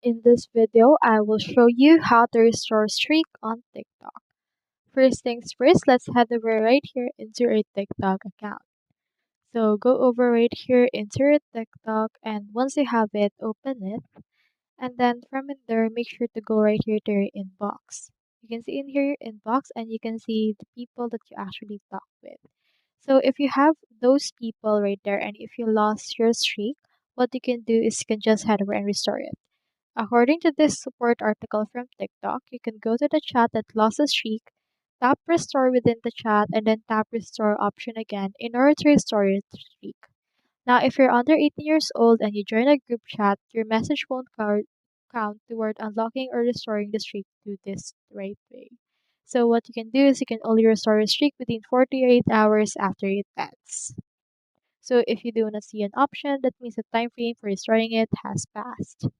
In this video, I will show you how to restore streak on TikTok. First things first, let's head over right here into your TikTok account. So go over right here into your TikTok, and once you have it, open it. And then from in there, make sure to go right here to your inbox. You can see in here your inbox and you can see the people that you actually talk with. So if you have those people right there and if you lost your streak, what you can do is you can just head over and restore it. According to this support article from TikTok, you can go to the chat that lost a streak, tap restore within the chat, and then tap restore option again in order to restore your streak. Now, if you're under 18 years old and you join a group chat, your message won't count toward unlocking or restoring the streak to this right way. So what you can do is you can only restore your streak within 48 hours after it ends. So if you do not see an option, that means the time frame for restoring it has passed.